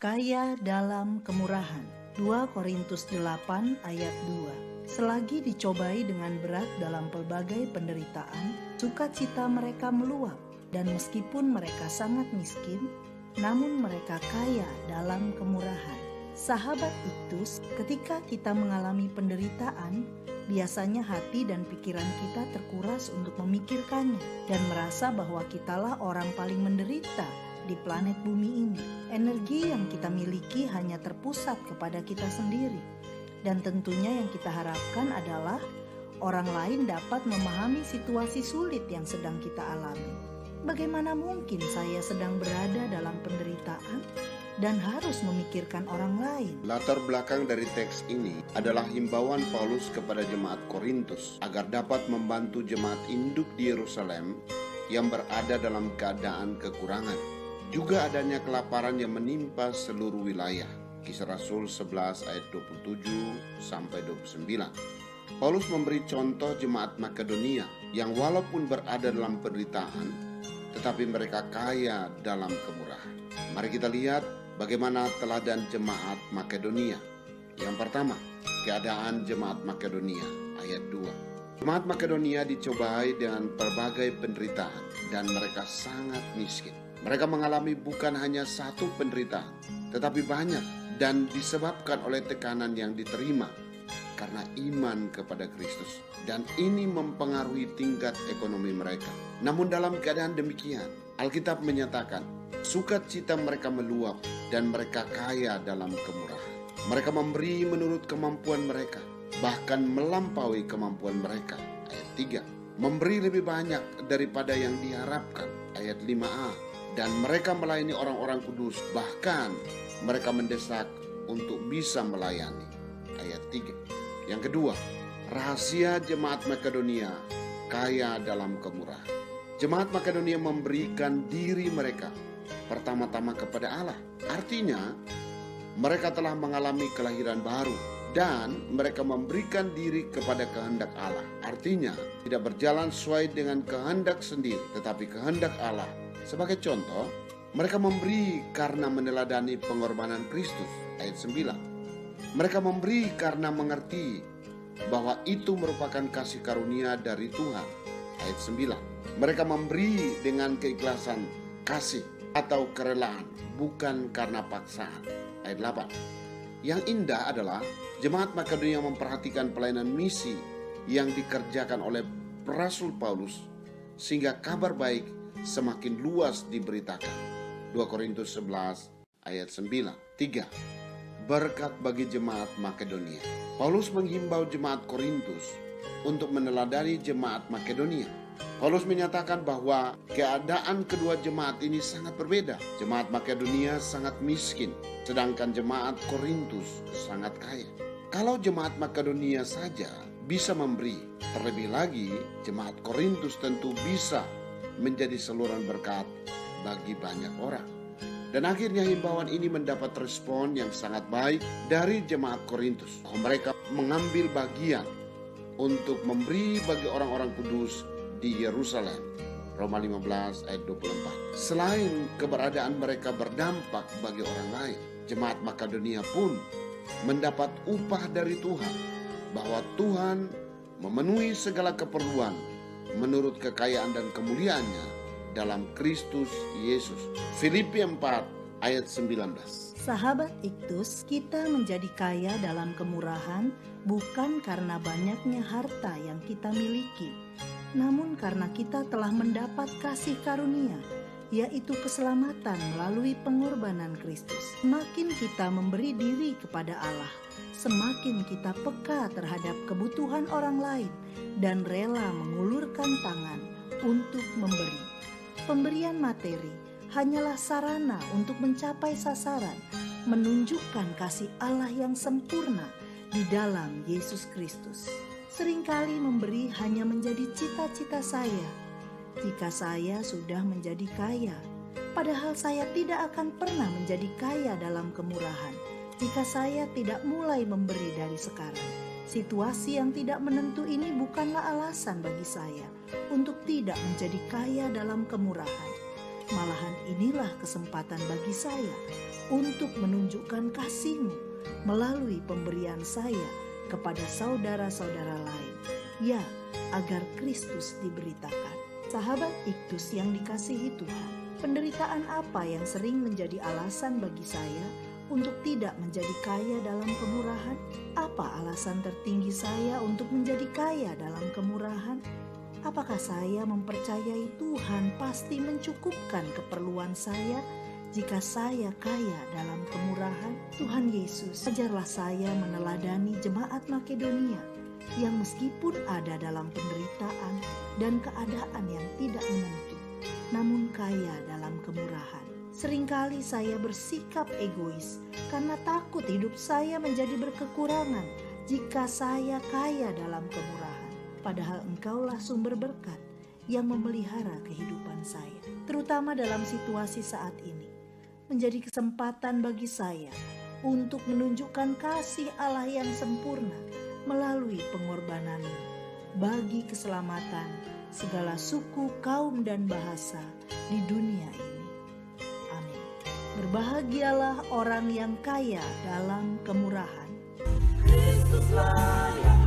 Kaya dalam kemurahan. 2 Korintus 8 ayat 2. Selagi dicobai dengan berat dalam pelbagai penderitaan, sukacita mereka meluap, dan meskipun mereka sangat miskin, namun mereka kaya dalam kemurahan. Sahabat Iktus, ketika kita mengalami penderitaan, biasanya hati dan pikiran kita terkuras untuk memikirkannya dan merasa bahwa kitalah orang paling menderita di planet bumi ini. Energi yang kita miliki hanya terpusat kepada kita sendiri. Dan tentunya yang kita harapkan adalah orang lain dapat memahami situasi sulit yang sedang kita alami. Bagaimana mungkin saya sedang berada dalam penderitaan dan harus memikirkan orang lain? Latar belakang dari teks ini adalah himbauan Paulus kepada jemaat Korintus agar dapat membantu jemaat induk di Yerusalem yang berada dalam keadaan kekurangan. Juga adanya kelaparan yang menimpa seluruh wilayah. Kisah Rasul 11 ayat 27 sampai 29. Paulus memberi contoh jemaat Makedonia yang walaupun berada dalam penderitaan, tetapi mereka kaya dalam kemurahan. Mari kita lihat bagaimana teladan jemaat Makedonia. Yang pertama, keadaan jemaat Makedonia ayat 2. Jemaat Makedonia dicobai dengan berbagai penderitaan dan mereka sangat miskin. Mereka mengalami bukan hanya satu penderitaan, tetapi banyak, dan disebabkan oleh tekanan yang diterima karena iman kepada Kristus. Dan ini mempengaruhi tingkat ekonomi mereka. Namun dalam keadaan demikian, Alkitab menyatakan, sukacita mereka meluap dan mereka kaya dalam kemurahan. Mereka memberi menurut kemampuan mereka, bahkan melampaui kemampuan mereka. Ayat 3. Memberi lebih banyak daripada yang diharapkan. Ayat 5a. Dan mereka melayani orang-orang kudus, bahkan mereka mendesak untuk bisa melayani. Ayat 3. Yang kedua, rahasia jemaat Makedonia kaya dalam kemurahan. Jemaat Makedonia memberikan diri mereka pertama-tama kepada Allah. Artinya, mereka telah mengalami kelahiran baru dan mereka memberikan diri kepada kehendak Allah. Artinya, tidak berjalan sesuai dengan kehendak sendiri, tetapi kehendak Allah. Sebagai contoh, mereka memberi karena meneladani pengorbanan Kristus. Ayat 9. Mereka memberi karena mengerti bahwa itu merupakan kasih karunia dari Tuhan. Ayat 9. Mereka memberi dengan keikhlasan kasih atau kerelaan, bukan karena paksaan. Ayat 8. Yang indah adalah jemaat Makedonia memperhatikan pelayanan misi yang dikerjakan oleh Rasul Paulus, sehingga kabar baik semakin luas diberitakan. 2 Korintus 11 ayat 9. 3. Berkat bagi jemaat Makedonia. Paulus menghimbau jemaat Korintus untuk meneladani jemaat Makedonia. Paulus menyatakan bahwa keadaan kedua jemaat ini sangat berbeda. Jemaat Makedonia sangat miskin, sedangkan jemaat Korintus sangat kaya. Kalau jemaat Makedonia saja bisa memberi, terlebih lagi jemaat Korintus tentu bisa menjadi saluran berkat bagi banyak orang. Dan akhirnya himbauan ini mendapat respon yang sangat baik dari jemaat Korintus. Mereka mengambil bagian untuk memberi bagi orang-orang kudus di Yerusalem. Roma 15 ayat 24. Selain keberadaan mereka berdampak bagi orang lain, jemaat Makedonia pun mendapat upah dari Tuhan, bahwa Tuhan memenuhi segala keperluan menurut kekayaan dan kemuliaannya dalam Kristus Yesus. Filipi 4 ayat 19. Sahabat Iktus, kita menjadi kaya dalam kemurahan bukan karena banyaknya harta yang kita miliki, namun karena kita telah mendapat kasih karunia, yaitu keselamatan melalui pengorbanan Kristus. Semakin kita memberi diri kepada Allah, semakin kita peka terhadap kebutuhan orang lain dan rela mengulurkan tangan untuk memberi. Pemberian materi hanyalah sarana untuk mencapai sasaran, menunjukkan kasih Allah yang sempurna di dalam Yesus Kristus. Seringkali memberi hanya menjadi cita-cita saya. Jika saya sudah menjadi kaya, padahal saya tidak akan pernah menjadi kaya dalam kemurahan jika saya tidak mulai memberi dari sekarang. Situasi yang tidak menentu ini bukanlah alasan bagi saya untuk tidak menjadi kaya dalam kemurahan. Malahan inilah kesempatan bagi saya untuk menunjukkan kasih-Mu melalui pemberian saya kepada saudara-saudara lain. Ya, agar Kristus diberitakan. Sahabat Iktus yang dikasihi Tuhan, penderitaan apa yang sering menjadi alasan bagi saya untuk tidak menjadi kaya dalam kemurahan? Apa alasan tertinggi saya untuk menjadi kaya dalam kemurahan? Apakah saya mempercayai Tuhan pasti mencukupkan keperluan saya jika saya kaya dalam kemurahan? Tuhan Yesus, ajarlah saya meneladani jemaat Makedonia yang meskipun ada dalam penderitaan dan keadaan yang tidak menentu, namun kaya dalam kemurahan. Seringkali saya bersikap egois karena takut hidup saya menjadi berkekurangan jika saya kaya dalam kemurahan. Padahal Engkaulah sumber berkat yang memelihara kehidupan saya. Terutama dalam situasi saat ini, menjadi kesempatan bagi saya untuk menunjukkan kasih Allah yang sempurna melalui pengorbanan-Mu bagi keselamatan segala suku, kaum, dan bahasa di dunia ini. Amin. Berbahagialah orang yang kaya dalam kemurahan. Kristuslah yang